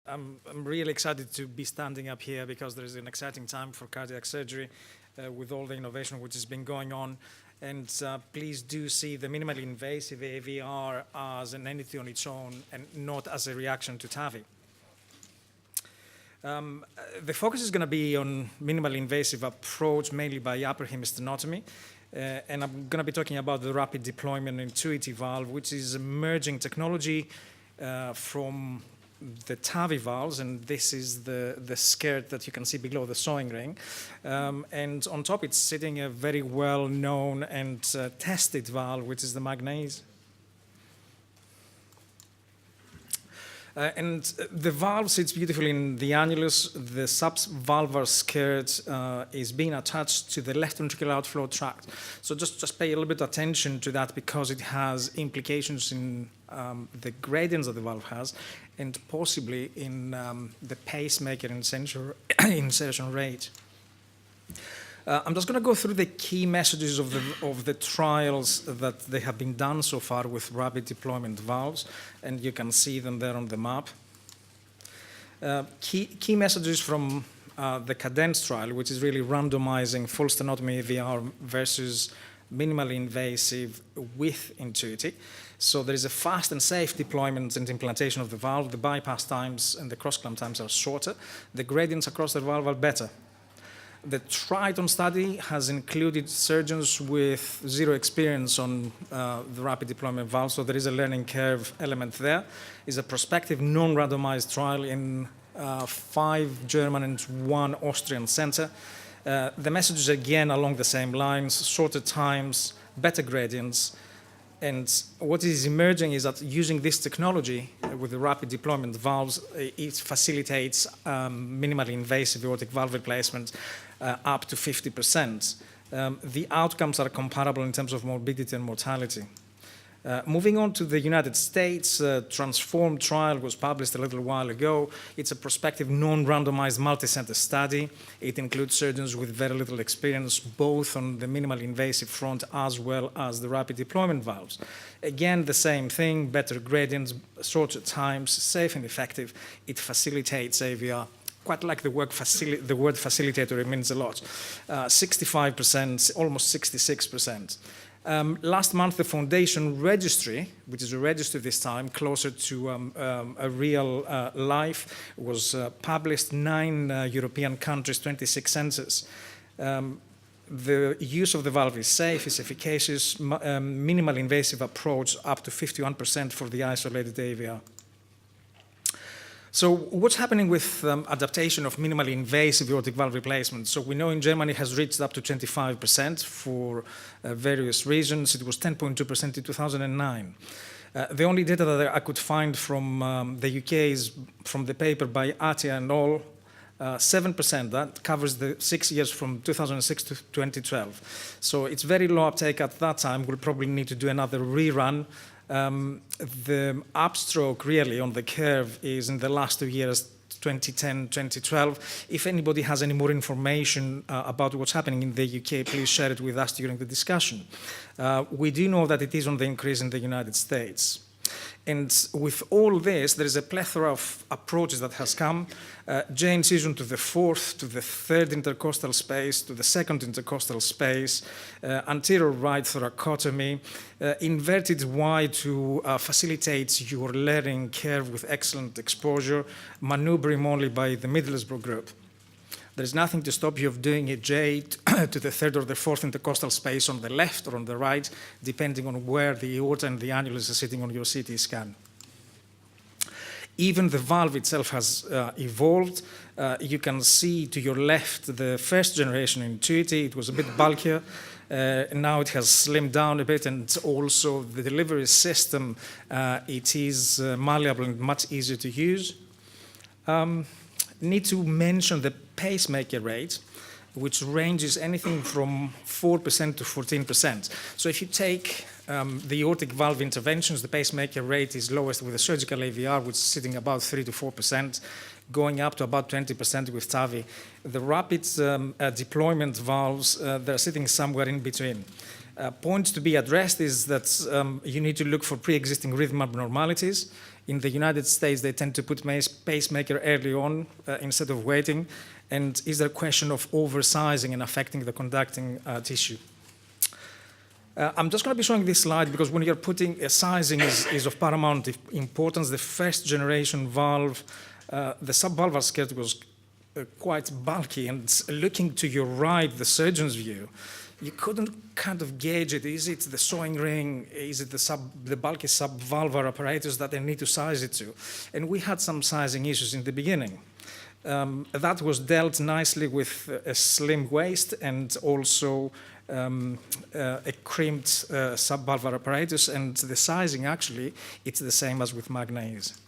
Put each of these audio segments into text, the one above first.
I'm really excited to be standing up here because there is an exciting time for cardiac surgery with all the innovation which has been going on. And please do see the minimally invasive AVR as an entity on its own and not as a reaction to TAVI. The focus is going to be on minimally invasive approach, mainly by upper hemistenotomy. And I'm going to be talking about the rapid deployment intuitive valve, which is emerging technology from the TAVI valves, and this is the skirt that you can see below the sewing ring. And on top, it's sitting a very well-known and tested valve, which is the Magnase. And the valve sits beautifully in the annulus. The subvalvular skirt is being attached to the left ventricular outflow tract. So just pay a little bit of attention to that because it has implications in the gradients that the valve has and possibly in the pacemaker insertion rate. I'm just going to go through the key messages of the trials that they have been done so far with rapid deployment valves, and you can see them there on the map. Key messages from the Cadence trial, which is really randomizing full stenotomy AVR versus minimally invasive with Intuiti. So there is a fast and safe deployment and implantation of the valve. The bypass times and the cross-clamp times are shorter. The gradients across the valve are better. The Triton study has included surgeons with zero experience on the rapid deployment valve, so there is a learning curve element there. It's a prospective non-randomized trial in 5 German and 1 Austrian center. The message is again along the same lines, shorter times, better gradients, and what is emerging is that using this technology with the rapid deployment valves, it facilitates minimally invasive aortic valve replacement up to 50%. The outcomes are comparable in terms of morbidity and mortality. Moving on to the United States, Transform trial was published a little while ago. It's a prospective non-randomized multi-center study. It includes surgeons with very little experience, both on the minimally invasive front as well as the rapid deployment valves. Again, the same thing, better gradients, shorter times, safe and effective. It facilitates AVR. Quite like the word facilitator, it means a lot. 65%, almost 66%. Last month, the Foundation Registry, which is a registry this time, closer to a real life, was published 9 European countries, 26 centers. The use of the valve is safe, is efficacious, minimally invasive approach up to 51% for the isolated AVR. So what's happening with adaptation of minimally invasive aortic valve replacement? So we know in Germany it has reached up to 25% for various reasons. It was 10.2% in 2009. The only data that I could find from the UK is from the paper by Atia and all, 7%. That covers the 6 years from 2006 to 2012. So it's very low uptake at that time. We'll probably need to do another rerun. The upstroke really on the curve is in the last 2 years, 2010, 2012. If anybody has any more information about what's happening in the UK, please share it with us during the discussion. We do know that it is on the increase in the United States. And with all this, there is a plethora of approaches that has come. J-incision to the 4th, to the 3rd intercostal space, to the 2nd intercostal space, anterior right thoracotomy, inverted Y to facilitate your learning curve with excellent exposure, maneuvering only by the Middlesbrough group. There's nothing to stop you of doing a J to the 3rd or the 4th intercostal space on the left or on the right, depending on where the aorta and the annulus are sitting on your CT scan. Even the valve itself has evolved. You can see to your left the first generation Intuiti. It was a bit bulkier. Now it has slimmed down a bit, and also the delivery system, it is malleable and much easier to use. Need to mention the pacemaker rate, which ranges anything from 4% to 14%. So if you take the aortic valve interventions, the pacemaker rate is lowest with the surgical AVR, which is sitting about 3 to 4%, going up to about 20% with TAVI. The rapid deployment valves, they're sitting somewhere in between. Point to be addressed is that you need to look for pre-existing rhythm abnormalities. In the United States, they tend to put pacemaker early on instead of waiting. And is there a question of oversizing and affecting the conducting tissue? I'm just going to be showing this slide because when you're putting sizing is of paramount importance. The first generation valve, the subvalvular skirt was quite bulky, and looking to your right, the surgeon's view, you couldn't kind of gauge it. Is it the sewing ring? Is it the bulky subvalvular apparatus that they need to size it to? And we had some sizing issues in the beginning. That was dealt nicely with a slim waist and also a crimped subvalvular apparatus, and the sizing actually, it's the same as with MIAVR.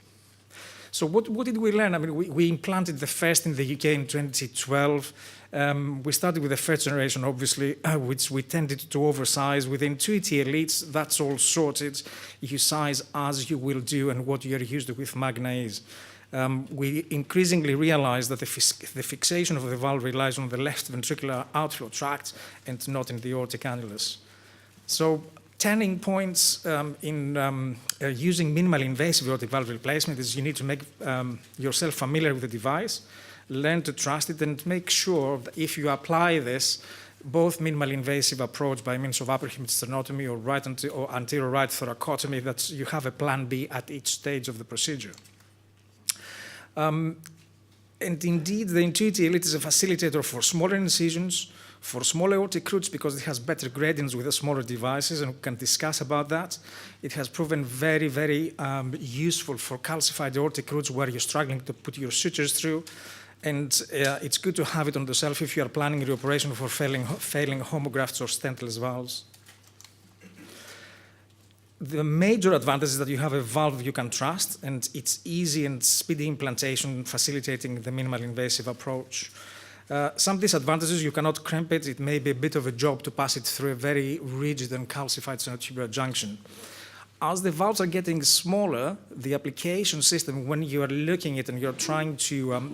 So what did we learn? I mean, we implanted the first in the UK in 2012. We started with the first generation, obviously, which we tended to oversize. With Intuity Elite, that's all sorted. You size as you will do and what you're used to with MIAVR. We increasingly realized that the fixation of the valve relies on the left ventricular outflow tract and not in the aortic annulus. So turning points in using minimally invasive aortic valve replacement is you need to make yourself familiar with the device, learn to trust it, and make sure that if you apply this, both minimally invasive approach by means of upper hip sternotomy or anterior right thoracotomy, that you have a plan B at each stage of the procedure. And indeed, the Intuity Elite is a facilitator for smaller incisions, for smaller aortic roots, because it has better gradients with the smaller devices, and we can discuss about that. It has proven very, very useful for calcified aortic roots where you're struggling to put your sutures through. And it's good to have it on the shelf if you are planning your operation for failing homografts or stentless valves. The major advantage is that you have a valve you can trust, and it's easy and speedy implantation, facilitating the minimal invasive approach. Some disadvantages: you cannot crimp it. It may be a bit of a job to pass it through a very rigid and calcified stenotubular junction. As the valves are getting smaller, the application system, when you are looking at it and you're trying to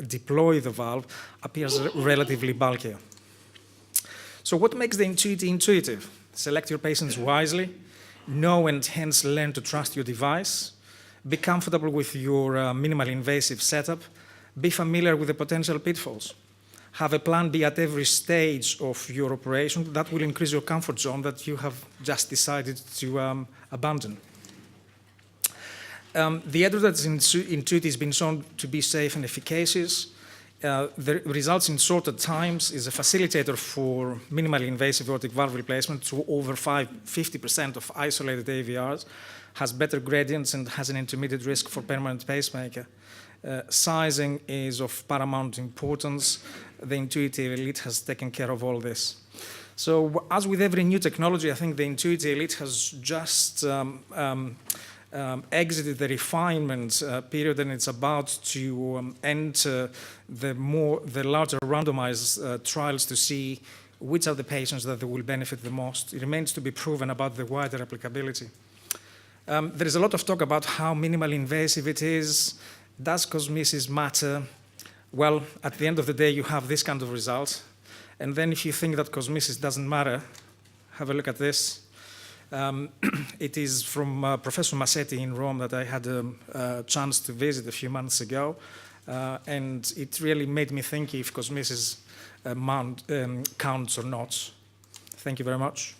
deploy the valve, appears relatively bulkier. So what makes the Intuity intuitive? Select your patients wisely. Know and hence learn to trust your device. Be comfortable with your minimally invasive setup. Be familiar with the potential pitfalls. Have a plan B at every stage of your operation. That will increase your comfort zone that you have just decided to abandon. The evidence in Intuity has been shown to be safe and efficacious. The results in shorter times is a facilitator for minimally invasive aortic valve replacement to over 50% of isolated AVRs, has better gradients, and has an intermediate risk for permanent pacemaker. Sizing is of paramount importance. The Intuity Elite has taken care of all this. So as with every new technology, I think the Intuity Elite has just exited the refinement period, and it's about to enter the larger randomized trials to see which are the patients that will benefit the most. It remains to be proven about the wider applicability. There is a lot of talk about how minimally invasive it is. Does cosmesis matter? Well, at the end of the day, you have this kind of result. And then if you think that cosmesis doesn't matter, have a look at this. It is from Professor Massetti in Rome that I had a chance to visit a few months ago. And it really made me think if cosmesis counts or not. Thank you very much.